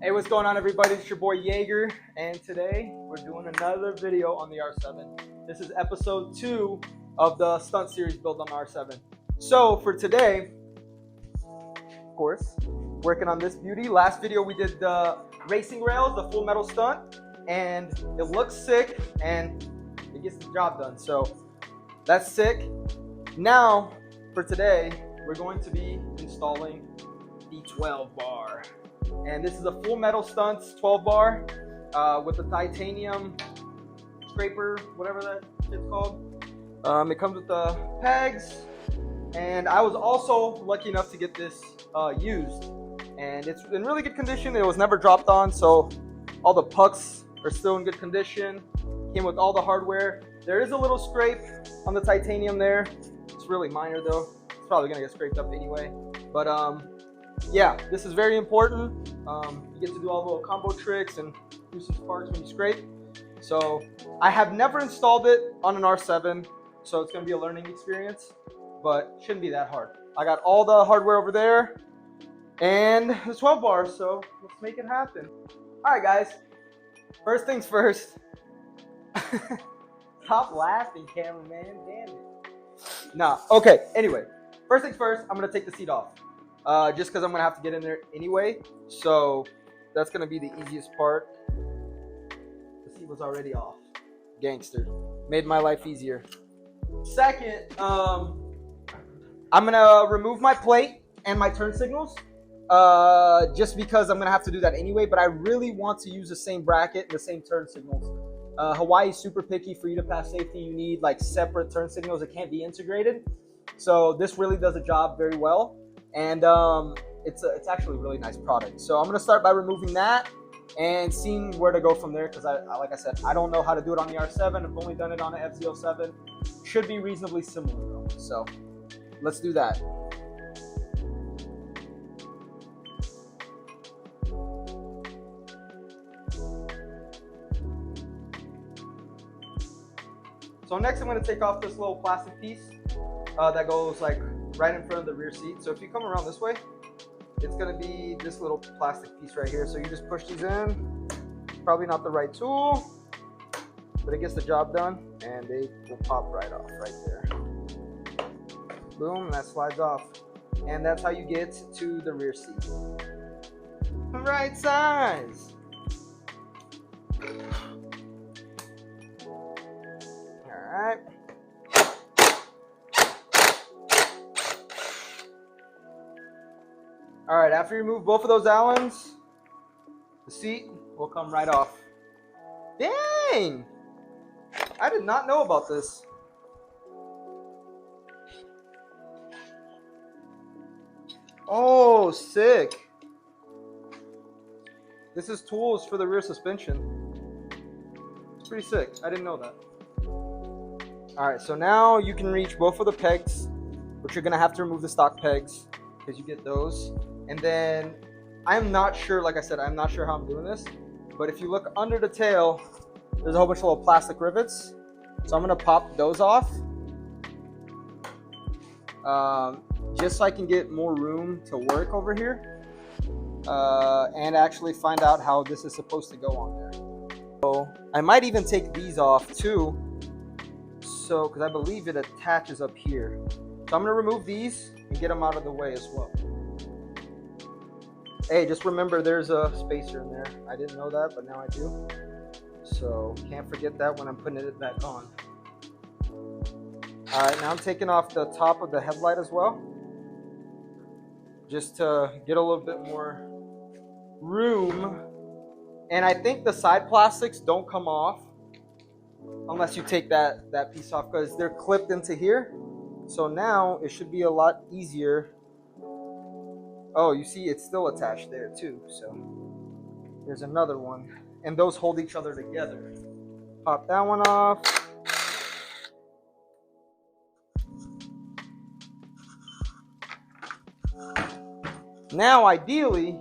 Hey, what's going on, everybody? It's your boy Yagor, and today we're doing another video on the R7. This is episode 2 of the Stunt series built on the R7. So for today, of course, working on this beauty. Last video we did the racing rails, the full metal Stunt, and it looks sick and it gets the job done. So that's sick. Now for today, we're going to be installing the 12 bar. And this is a full metal Stunts 12 bar with the titanium scraper, whatever that shit's called. It comes with the pegs, and I was also lucky enough to get this used, and it's in really good condition. It was never dropped on, so all the pucks are still in good condition. Came with all the hardware. There is a little scrape on the titanium there. It's really minor though. It's probably gonna get scraped up anyway, but yeah, this is very important. You get to do all the little combo tricks and do some sparks when you scrape. So I have never installed it on an R7, so it's going to be a learning experience, but shouldn't be that hard. I got all the hardware over there and the 12 bars, so let's make it happen. All right, guys. First things first. Stop laughing, cameraman. Damn it. Nah. Okay. Anyway, first things first. I'm going to take the seat off. Just because I'm going to have to get in there anyway. So that's going to be the easiest part. The seat was already off. Gangster. Made my life easier. Second, I'm going to remove my plate and my turn signals. Just because I'm going to have to do that anyway. But I really want to use the same bracket and the same turn signals. Hawaii's super picky. For you to pass safety, you need like separate turn signals. It can't be integrated. So this really does the job very well. And it's actually a really nice product. So I'm going to start by removing that and seeing where to go from there, because like I said, I don't know how to do it on the R7. I've only done it on an FZ07. Should be reasonably similar though. So let's do that. So next I'm going to take off this little plastic piece that goes like right in front of the rear seat. So if you come around this way, it's going to be this little plastic piece right here. So you just push these in. Probably not the right tool, but it gets the job done, and they will pop right off right there. Boom, that slides off. And that's how you get to the rear seat. Right size. All right. All right, after you remove both of those Allens, the seat will come right off. Dang! I did not know about this. Oh, sick. This is tools for the rear suspension. It's pretty sick. I didn't know that. All right, so now you can reach both of the pegs, but you're going to have to remove the stock pegs because you get those. And then I'm not sure, like I said, I'm not sure how I'm doing this, but if you look under the tail, there's a whole bunch of little plastic rivets. So I'm going to pop those off just so I can get more room to work over here and actually find out how this is supposed to go on there. So I might even take these off too, so because I believe it attaches up here. So I'm going to remove these and get them out of the way as well. Hey, just remember there's a spacer in there. I didn't know that, but now I do. So can't forget that when I'm putting it back on. All right, now I'm taking off the top of the headlight as well, just to get a little bit more room. And I think the side plastics don't come off unless you take that piece off, because they're clipped into here. So now it should be a lot easier. Oh, you see it's still attached there too. So there's another one. And those hold each other together. Pop that one off. Now, ideally,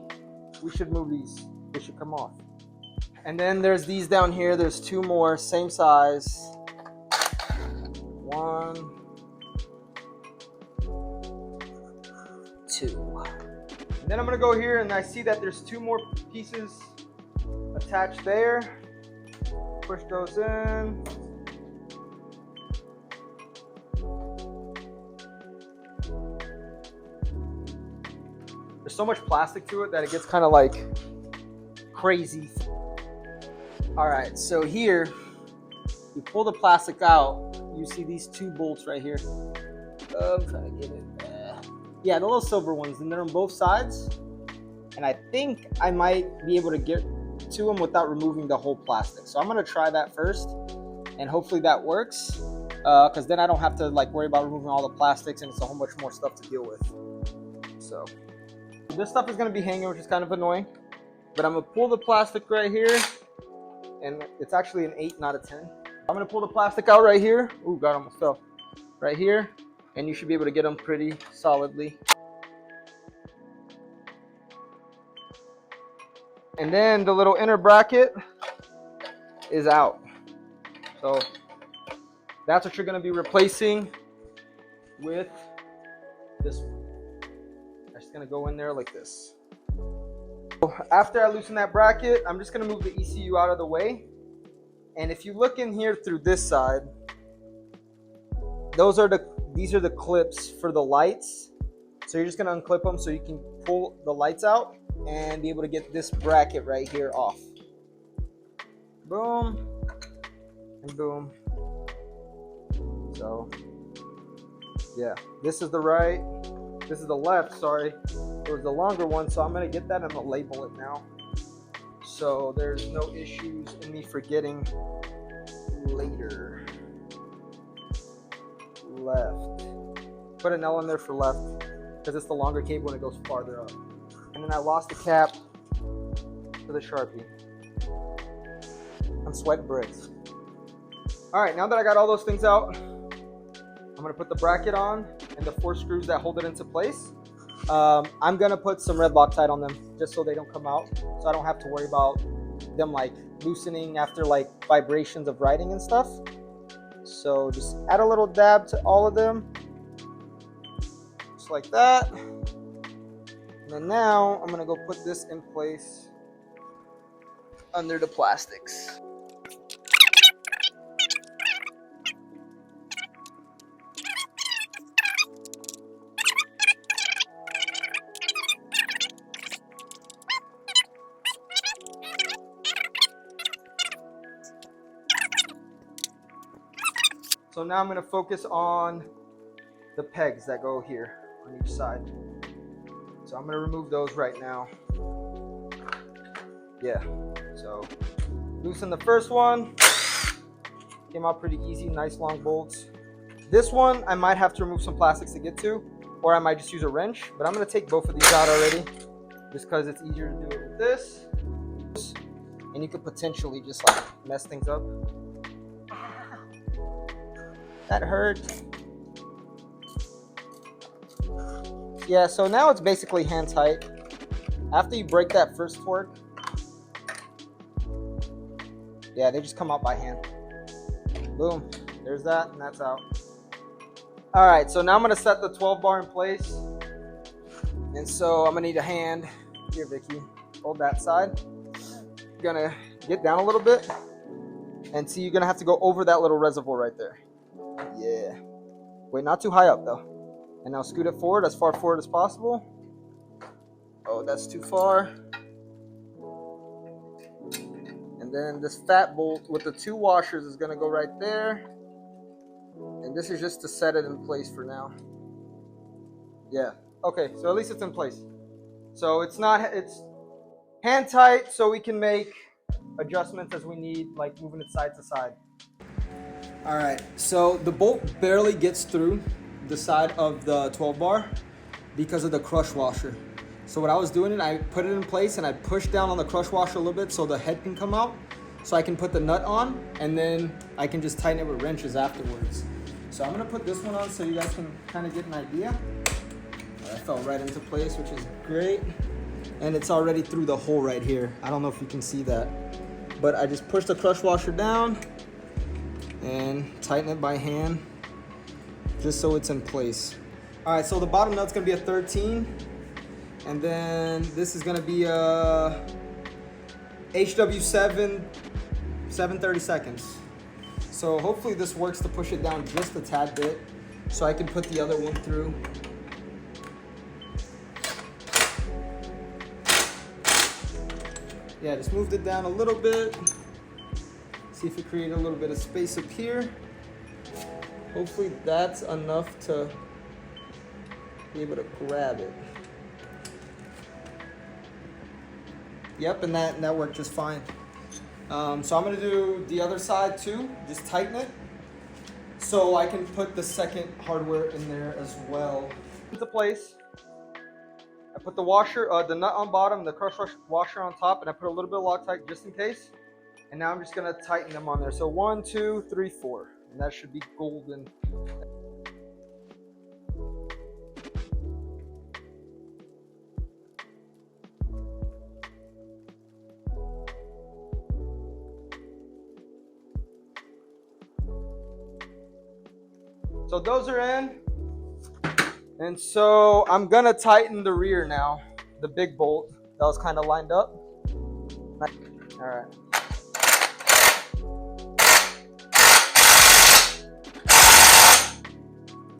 we should move these. They should come off. And then there's these down here. There's two more, same size. One, two. Then I'm gonna go here and I see that there's 2 more pieces attached there. Push those in. There's so much plastic to it that it gets kind of like crazy. All right, so here, you pull the plastic out, you see these 2 bolts right here. I'm trying to get it. Yeah, the little silver ones, and they're on both sides. And I think I might be able to get to them without removing the whole plastic. So I'm gonna try that first, and hopefully that works. Because then I don't have to like worry about removing all the plastics, and it's a whole bunch more stuff to deal with. So this stuff is gonna be hanging, which is kind of annoying. But I'm gonna pull the plastic right here, and it's actually an 8, not a 10. I'm gonna pull the plastic out right here. Ooh, God, almost fell. Right here, and you should be able to get them pretty solidly. And then the little inner bracket is out. So that's what you're gonna be replacing with this one. I'm just gonna go in there like this. After I loosen that bracket, I'm just gonna move the ECU out of the way. And if you look in here through this side, these are the clips for the lights. So you're just gonna unclip them so you can pull the lights out and be able to get this bracket right here off. Boom and boom. So yeah, this is the right, this is the left, sorry. It was the longer one, so I'm gonna get that and I'm gonna label it now. So there's no issues in me forgetting later. Left. Put an L in there for left because it's the longer cable and it goes farther up. And then I lost the cap to the Sharpie. I'm sweating bricks. All right, now that I got all those things out, I'm gonna put the bracket on and the 4 screws that hold it into place. I'm gonna put some red Loctite on them just so they don't come out, so I don't have to worry about them like loosening after like vibrations of riding and stuff. So just add a little dab to all of them, just like that. And then now I'm gonna go put this in place under the plastics. So now I'm going to focus on the pegs that go here on each side. So I'm going to remove those right now. Yeah, so loosen the first one. Came out pretty easy, nice long bolts. This one I might have to remove some plastics to get to, or I might just use a wrench, but I'm going to take both of these out already just because it's easier to do it with this. And you could potentially just like mess things up. That hurt. Yeah, so now it's basically hand tight. After you break that first torque, yeah, they just come out by hand. Boom, there's that, and that's out. All right, so now I'm gonna set the 12 bar in place. And so I'm gonna need a hand. Here, Vicky, hold that side. Gonna get down a little bit. And see, you're gonna have to go over that little reservoir right there. Yeah. Wait, not too high up though. And now scoot it forward, as far forward as possible. Oh, that's too far. And then this fat bolt with the 2 washers is gonna go right there. And this is just to set it in place for now. Yeah. Okay, so at least it's in place. So it's hand tight, so we can make adjustments as we need, like moving it side to side. All right, so the bolt barely gets through the side of the 12 bar because of the crush washer. So what I was doing, I put it in place and I pushed down on the crush washer a little bit so the head can come out, so I can put the nut on, and then I can just tighten it with wrenches afterwards. So I'm gonna put this one on so you guys can kind of get an idea. That fell right into place, which is great. And it's already through the hole right here. I don't know if you can see that, but I just pushed the crush washer down and tighten it by hand just so it's in place. All right, so the bottom nut's gonna be a 13, And then this is gonna be a HW7, 730 seconds. So hopefully this works to push it down just a tad bit so I can put the other one through. Yeah, just moved it down a little bit. See if it created a little bit of space up here. Hopefully that's enough to be able to grab it. Yep, and that worked just fine. So I'm gonna do the other side too, just tighten it, so I can put the second hardware in there as well. Into place. I put the washer, the nut on bottom, the crush washer on top, and I put a little bit of Loctite just in case. And now I'm just gonna tighten them on there. So 1, 2, 3, 4, and that should be golden. So those are in, and so I'm gonna tighten the rear now, the big bolt that was kind of lined up. All right.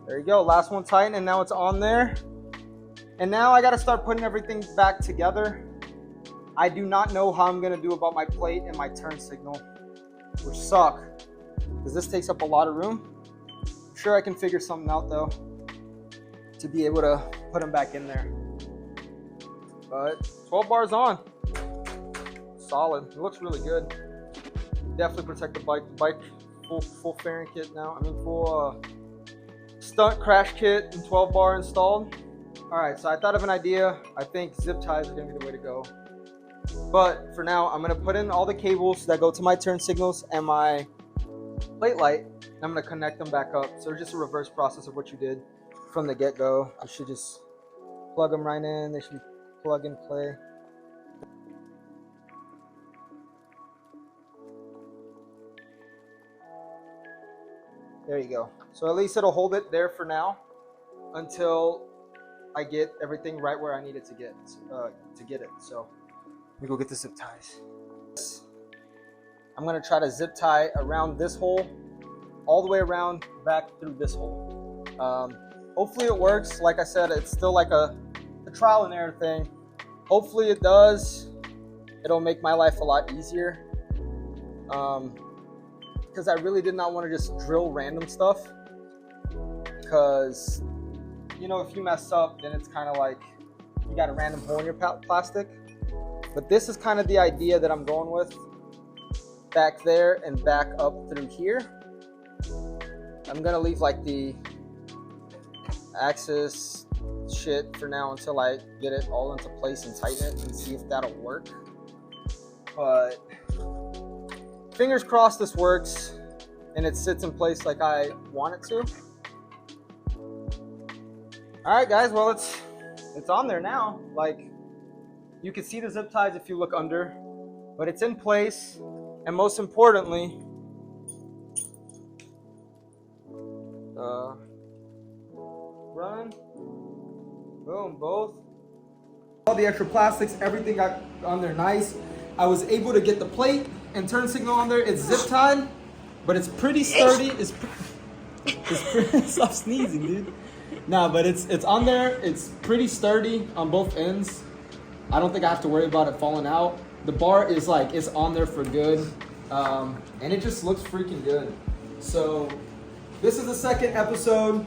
There you go, last one tightened, and now it's on there. And now I gotta start putting everything back together. I do not know how I'm gonna do about my plate and my turn signal, which suck, because this takes up a lot of room. I'm sure I can figure something out though, to be able to put them back in there. But 12 bars on, solid. It looks really good. Definitely protect the bike. The bike full fairing kit now. I mean full stunt crash kit and 12 bar installed. All right, so I thought of an idea. I think zip ties are gonna be the way to go. But for now, I'm gonna put in all the cables that go to my turn signals and my plate light. I'm gonna connect them back up. So it's just a reverse process of what you did from the get-go. You should just plug them right in. They should be plug and play. There you go. So at least it'll hold it there for now until I get everything right where I need it to get it. So let me go get the zip ties. I'm gonna try to zip tie around this hole, all the way around back through this hole. Hopefully it works. Like I said, it's still like a trial and error thing. Hopefully it does. It'll make my life a lot easier. Because I really did not want to just drill random stuff. Because, you know, if you mess up, then it's kind of like you got a random hole in your plastic. But this is kind of the idea that I'm going with. Back there and back up through here. I'm gonna leave like the axis shit for now until I get it all into place and tighten it and see if that'll work. But fingers crossed this works and it sits in place like I want it to. All right, guys, well, it's on there now. Like, you can see the zip ties if you look under, but it's in place. And most importantly, run, boom, both. All the extra plastics, everything got on there nice. I was able to get the plate and turn signal on there. It's zip tied, but it's pretty sturdy. It's pretty, stop sneezing, dude. Nah, but it's on there. It's pretty sturdy on both ends. I don't think I have to worry about it falling out. The bar is like, it's on there for good. And it just looks freaking good. So this is the second episode.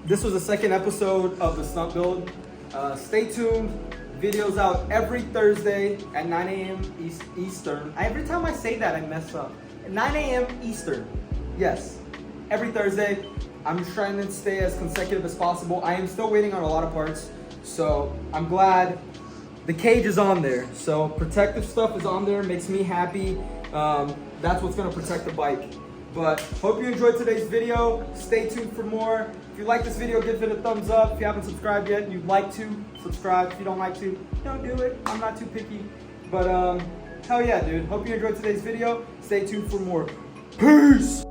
This was the second episode of the stunt build. Stay tuned. Videos out every Thursday at 9 a.m. Eastern. Every time I say that, I mess up. At 9 a.m. Eastern. Yes, every Thursday. I'm just trying to stay as consecutive as possible. I am still waiting on a lot of parts. So I'm glad the cage is on there. So protective stuff is on there. Makes me happy. That's what's going to protect the bike. But hope you enjoyed today's video. Stay tuned for more. If you like this video, give it a thumbs up. If you haven't subscribed yet and you'd like to, subscribe. If you don't like to, don't do it. I'm not too picky. But hell yeah, dude. Hope you enjoyed today's video. Stay tuned for more. Peace!